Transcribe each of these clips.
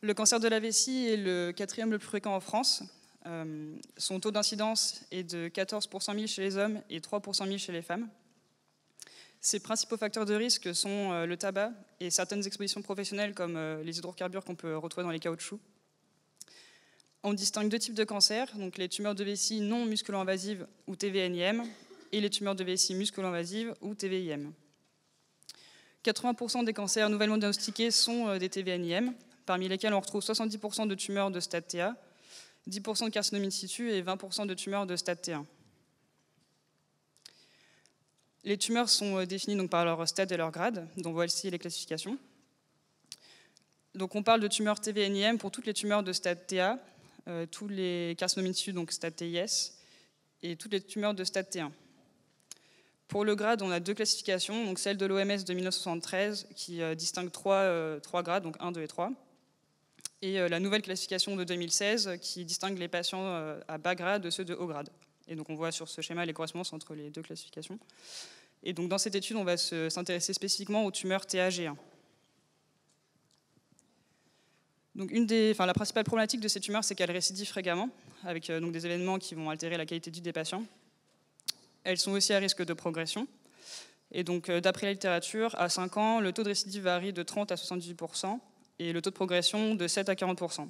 Le cancer de la vessie est le 4e le plus fréquent en France. Son taux d'incidence est de 14 pour 100 000 chez les hommes et 3 pour 100 000 chez les femmes. Ses principaux facteurs de risque sont le tabac et certaines expositions professionnelles comme les hydrocarbures qu'on peut retrouver dans les caoutchoucs. On distingue 2 types de cancers, donc les tumeurs de vessie non musculo-invasives ou TVNIM et les tumeurs de vessie musculo-invasives ou TVIM. 80% des cancers nouvellement diagnostiqués sont des TVNIM, parmi lesquels on retrouve 70% de tumeurs de stade TA, 10% de carcinome in situ et 20% de tumeurs de stade T1. Les tumeurs sont définies donc par leur stade et leur grade, dont voici les classifications. Donc on parle de tumeurs TVNIM pour toutes les tumeurs de stade TA, tous les carcinomes in situ, donc stade TIS, et toutes les tumeurs de stade T1. Pour le grade, on a 2 classifications, donc celle de l'OMS de 1973 qui distingue 3 grades, donc 1, 2 et 3, et la nouvelle classification de 2016 qui distingue les patients à bas grade de ceux de haut grade. Et donc on voit sur ce schéma les correspondances entre les 2 classifications. Et donc dans cette étude, on va s'intéresser spécifiquement aux tumeurs TAG1. Donc la principale problématique de ces tumeurs, c'est qu'elles récidivent fréquemment, avec donc des événements qui vont altérer la qualité de vie des patients. Elles sont aussi à risque de progression. Et donc d'après la littérature, à 5 ans, le taux de récidive varie de 30 à 78%, et le taux de progression de 7 à 40%.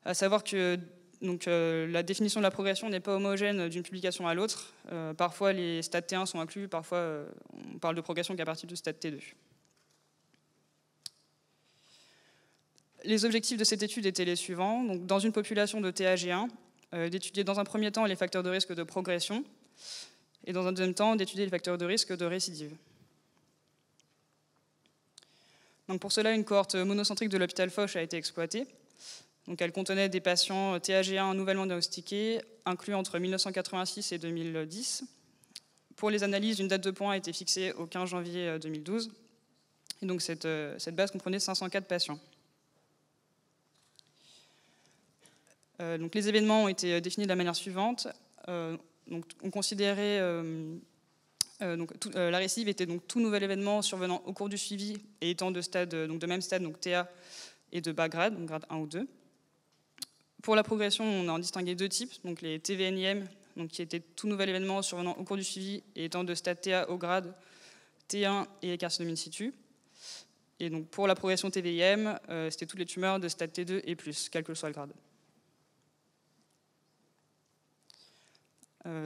À savoir que la définition de la progression n'est pas homogène d'une publication à l'autre. Parfois, les stades T1 sont inclus, parfois, on parle de progression qu'à partir du stade T2. Les objectifs de cette étude étaient les suivants. Donc, dans une population de TAG1, d'étudier dans un premier temps les facteurs de risque de progression, et dans un deuxième temps, d'étudier les facteurs de risque de récidive. Donc pour cela, une cohorte monocentrique de l'hôpital Foch a été exploitée. Donc elle contenait des patients TAG1 nouvellement diagnostiqués, inclus entre 1986 et 2010. Pour les analyses, une date de point a été fixée au 15 janvier 2012. Et donc cette base comprenait 504 patients. Donc les événements ont été définis de la manière suivante. Donc on considérait la récidive était donc tout nouvel événement survenant au cours du suivi et étant de même stade, donc TA et de bas grade, donc grade 1 ou 2. Pour la progression, on a en distingué 2 types, donc les TVNIM, donc qui étaient tout nouvel événement survenant au cours du suivi et étant de stade TA au grade T1 et carcinome in situ. Et donc pour la progression TVIM, c'était toutes les tumeurs de stade T2 et plus, quel que soit le grade.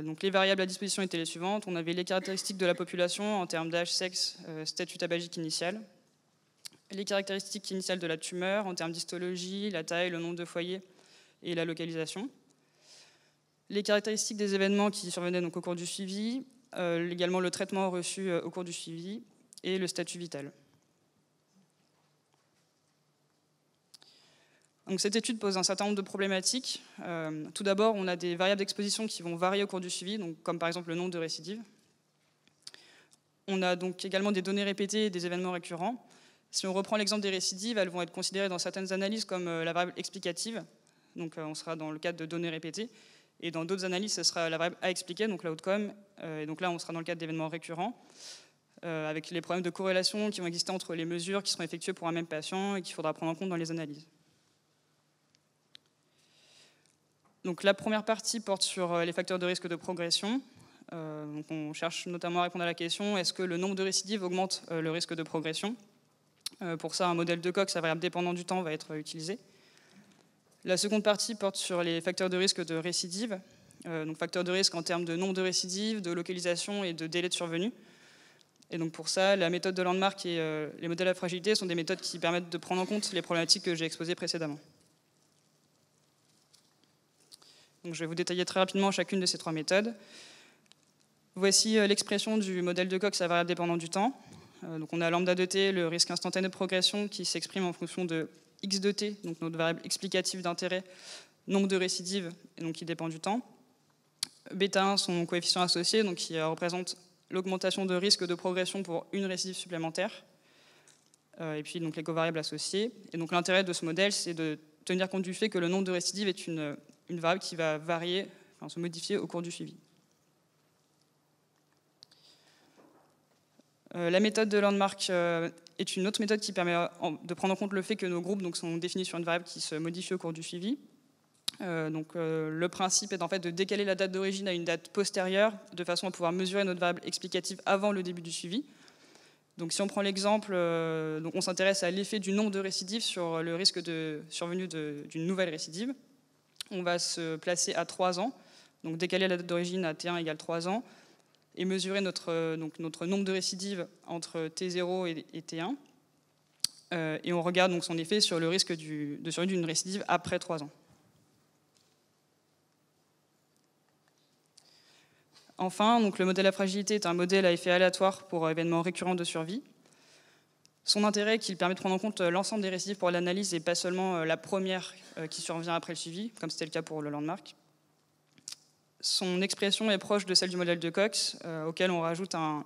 Donc les variables à disposition étaient les suivantes. On avait les caractéristiques de la population en termes d'âge, sexe, statut tabagique initial. Les caractéristiques initiales de la tumeur en termes d'histologie, la taille, le nombre de foyers et la localisation. Les caractéristiques des événements qui survenaient donc au cours du suivi, également le traitement reçu au cours du suivi et le statut vital. Donc cette étude pose un certain nombre de problématiques. Tout d'abord, on a des variables d'exposition qui vont varier au cours du suivi, donc comme par exemple le nombre de récidives. On a donc également des données répétées et des événements récurrents. Si on reprend l'exemple des récidives, elles vont être considérées dans certaines analyses comme la variable explicative, donc on sera dans le cadre de données répétées, et dans d'autres analyses, ce sera la variable à expliquer, donc l'outcome, et donc là on sera dans le cadre d'événements récurrents, avec les problèmes de corrélation qui vont exister entre les mesures qui seront effectuées pour un même patient et qu'il faudra prendre en compte dans les analyses. Donc la première partie porte sur les facteurs de risque de progression. Donc on cherche notamment à répondre à la question, est-ce que le nombre de récidives augmente le risque de progression? Pour ça, un modèle de Cox à variable dépendant du temps va être utilisé. La seconde partie porte sur les facteurs de risque de récidive. Donc facteurs de risque en termes de nombre de récidives, de localisation et de délai de survenue. Et donc pour ça, la méthode de Landmark et les modèles à fragilité sont des méthodes qui permettent de prendre en compte les problématiques que j'ai exposées précédemment. Donc je vais vous détailler très rapidement chacune de ces 3 méthodes. Voici l'expression du modèle de Cox à variable dépendant du temps. Donc on a lambda de t, le risque instantané de progression, qui s'exprime en fonction de x de t, donc notre variable explicative d'intérêt, nombre de récidives, et donc qui dépend du temps. Bêta 1, son coefficient associé, donc qui représente l'augmentation de risque de progression pour une récidive supplémentaire. Et puis donc les covariables associées. Et donc l'intérêt de ce modèle, c'est de tenir compte du fait que le nombre de récidives est une variable qui va varier, enfin, se modifier au cours du suivi. La méthode de Landmark est une autre méthode qui permet de prendre en compte le fait que nos groupes donc, sont définis sur une variable qui se modifie au cours du suivi. Le principe est en fait de décaler la date d'origine à une date postérieure, de façon à pouvoir mesurer notre variable explicative avant le début du suivi. Donc si on prend l'exemple, on s'intéresse à l'effet du nombre de récidives sur le risque de survenue d'une nouvelle récidive. On va se placer à 3 ans, donc décaler la date d'origine à T1 égale 3 ans, et mesurer notre nombre de récidives entre T0 et T1. Et on regarde donc son effet sur le risque de survenue d'une récidive après 3 ans. Enfin, donc le modèle à fragilité est un modèle à effet aléatoire pour événements récurrents de survie. Son intérêt est qu'il permet de prendre en compte l'ensemble des récidives pour l'analyse et pas seulement la première qui survient après le suivi, comme c'était le cas pour le landmark. Son expression est proche de celle du modèle de Cox, auquel on rajoute un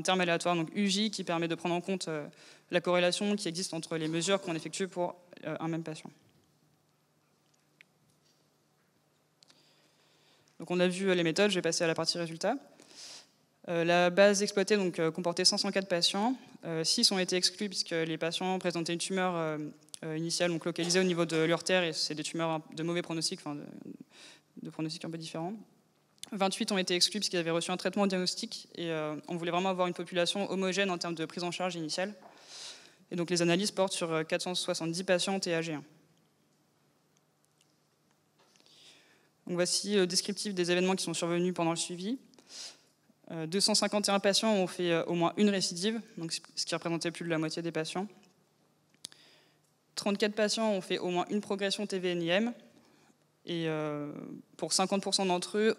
terme aléatoire, donc UJ, qui permet de prendre en compte la corrélation qui existe entre les mesures qu'on effectue pour un même patient. Donc on a vu les méthodes, je vais passer à la partie résultats. La base exploitée donc, comportait 504 patients. 6 ont été exclus puisque les patients présentaient une tumeur initiale donc localisée au niveau de l'urtère et c'est des tumeurs de mauvais pronostic, enfin de pronostic un peu différents. 28 ont été exclus puisqu'ils avaient reçu un traitement diagnostique et on voulait vraiment avoir une population homogène en termes de prise en charge initiale. Et donc les analyses portent sur 470 patients TAG1. Donc voici le descriptif des événements qui sont survenus pendant le suivi. 251 patients ont fait au moins une récidive, donc ce qui représentait plus de la moitié des patients. 34 patients ont fait au moins une progression TVNIM. Et pour 50% d'entre eux,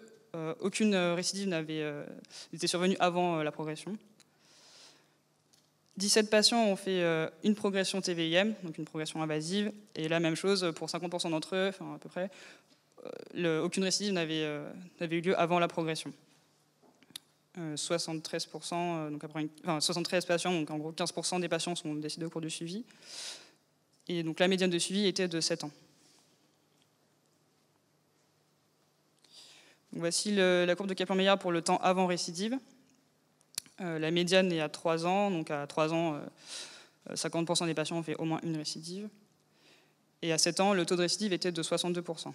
aucune récidive n'était survenue avant la progression. 17 patients ont fait une progression TVIM, donc une progression invasive. Et la même chose pour 50% d'entre eux, enfin à peu près, aucune récidive n'avait eu lieu avant la progression. 73%, donc après 73 patients, donc en gros 15% des patients sont décédés au cours du suivi. Et donc la médiane de suivi était de 7 ans. Donc voici la courbe de Kaplan-Meier pour le temps avant récidive. La médiane est à 3 ans, donc à 3 ans, 50% des patients ont fait au moins une récidive. Et à 7 ans, le taux de récidive était de 62%.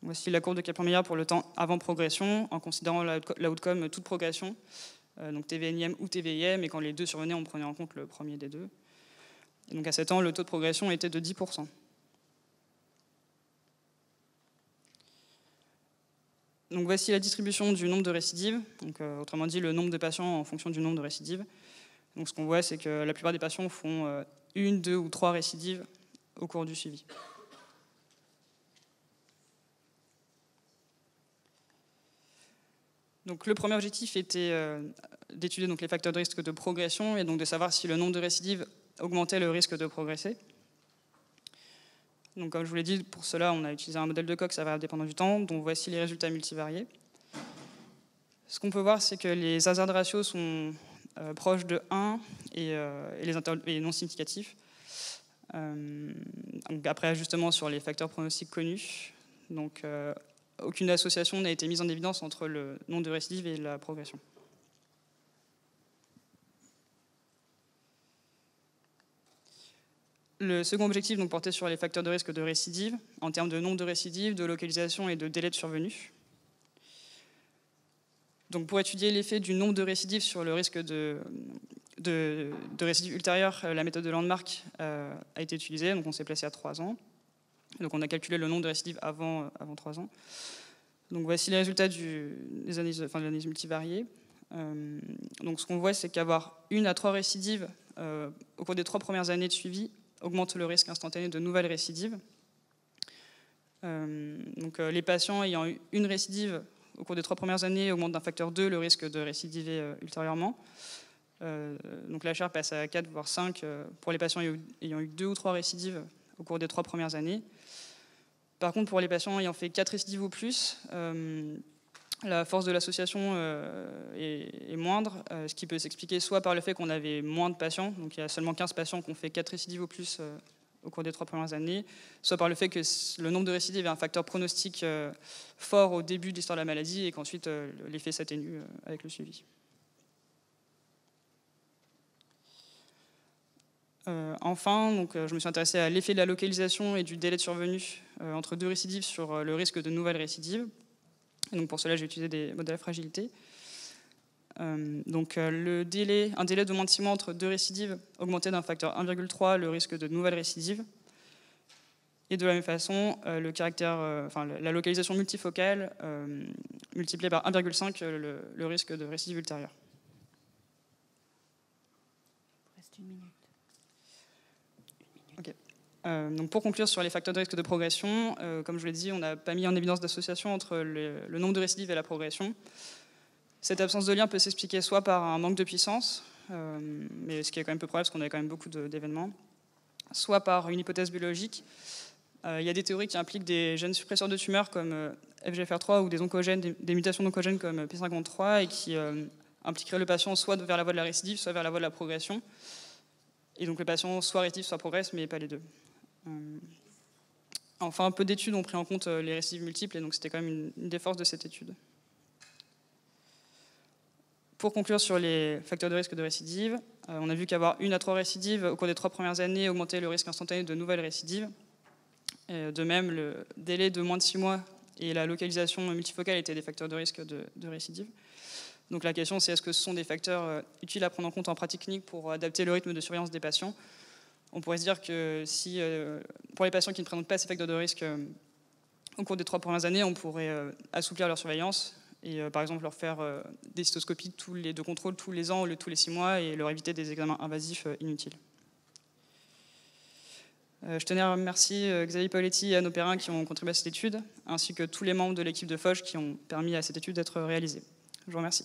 Voici la courbe de Kaplan-Meier pour le temps avant progression, en considérant l'outcome toute progression, donc TVNIM ou TVIM, et quand les deux survenaient, on prenait en compte le premier des deux. Et donc à 7 ans, le taux de progression était de 10%. Donc voici la distribution du nombre de récidives, donc, autrement dit le nombre de patients en fonction du nombre de récidives. Donc ce qu'on voit, c'est que la plupart des patients font 1, 2 ou 3 récidives au cours du suivi. Donc, le premier objectif était d'étudier donc, les facteurs de risque de progression et donc de savoir si le nombre de récidives augmentait le risque de progresser. Donc, comme je vous l'ai dit, pour cela, on a utilisé un modèle de Cox à variable dépendant du temps, dont voici les résultats multivariés. Ce qu'on peut voir, c'est que les hazard ratios sont proches de 1 et non significatifs. Donc, après ajustement sur les facteurs pronostiques connus. Donc, aucune association n'a été mise en évidence entre le nombre de récidives et la progression. Le second objectif donc, portait sur les facteurs de risque de récidive, en termes de nombre de récidives, de localisation et de délai de survenue. Donc, pour étudier l'effet du nombre de récidives sur le risque de récidive ultérieure, la méthode de Landmark a été utilisée, donc on s'est placé à 3 ans. Donc on a calculé le nombre de récidives avant 3 ans. Donc voici les résultats de l'analyse multivariée. Donc ce qu'on voit, c'est qu'avoir 1 à 3 récidives au cours des 3 premières années de suivi augmente le risque instantané de nouvelles récidives. Donc les patients ayant eu une récidive au cours des 3 premières années augmentent d'un facteur 2 le risque de récidiver ultérieurement. Donc la charge passe à 4 voire 5 pour les patients ayant eu 2 ou 3 récidives au cours des 3 premières années. Par contre, pour les patients ayant fait 4 récidives ou plus, la force de l'association est moindre, ce qui peut s'expliquer soit par le fait qu'on avait moins de patients, donc il y a seulement 15 patients qui ont fait 4 récidives ou plus au cours des 3 premières années, soit par le fait que le nombre de récidives est un facteur pronostique fort au début de l'histoire de la maladie et qu'ensuite l'effet s'atténue avec le suivi. Enfin, donc, je me suis intéressée à l'effet de la localisation et du délai de survenue entre deux récidives sur le risque de nouvelles récidives. Et donc pour cela, j'ai utilisé des modèles à fragilité. Un délai de moins de 6 mois entre deux récidives augmentait d'un facteur 1,3 le risque de nouvelles récidives. Et de la même façon, la localisation multifocale multipliée par 1,5 le risque de récidive ultérieure. Il reste 1 minute. Donc pour conclure sur les facteurs de risque de progression, comme je vous l'ai dit, on n'a pas mis en évidence d'association entre le nombre de récidives et la progression. Cette absence de lien peut s'expliquer soit par un manque de puissance, mais ce qui est quand même peu probable parce qu'on avait quand même beaucoup d'événements, soit par une hypothèse biologique. Il y a des théories qui impliquent des gènes suppresseurs de tumeurs comme FGFR3 ou des oncogènes, des mutations d'oncogènes comme P53 et qui impliqueraient le patient soit vers la voie de la récidive, soit vers la voie de la progression. Et donc le patient soit récidive, soit progresse, mais pas les deux. Enfin, peu d'études ont pris en compte les récidives multiples, et donc c'était quand même une des forces de cette étude. Pour conclure sur les facteurs de risque de récidive, on a vu qu'avoir 1 à 3 récidives au cours des 3 premières années augmentait le risque instantané de nouvelles récidives. De même, le délai de moins de 6 mois et la localisation multifocale étaient des facteurs de risque de récidive. Donc la question, c'est est-ce que ce sont des facteurs utiles à prendre en compte en pratique clinique pour adapter le rythme de surveillance des patients? On pourrait se dire que si, pour les patients qui ne présentent pas ces facteurs de risque au cours des 3 premières années, on pourrait assouplir leur surveillance et par exemple leur faire des cystoscopies de contrôle tous les ans ou tous les 6 mois et leur éviter des examens invasifs inutiles. Je tenais à remercier Xavier Paoletti et Anne Opérin qui ont contribué à cette étude, ainsi que tous les membres de l'équipe de FOG qui ont permis à cette étude d'être réalisée. Je vous remercie.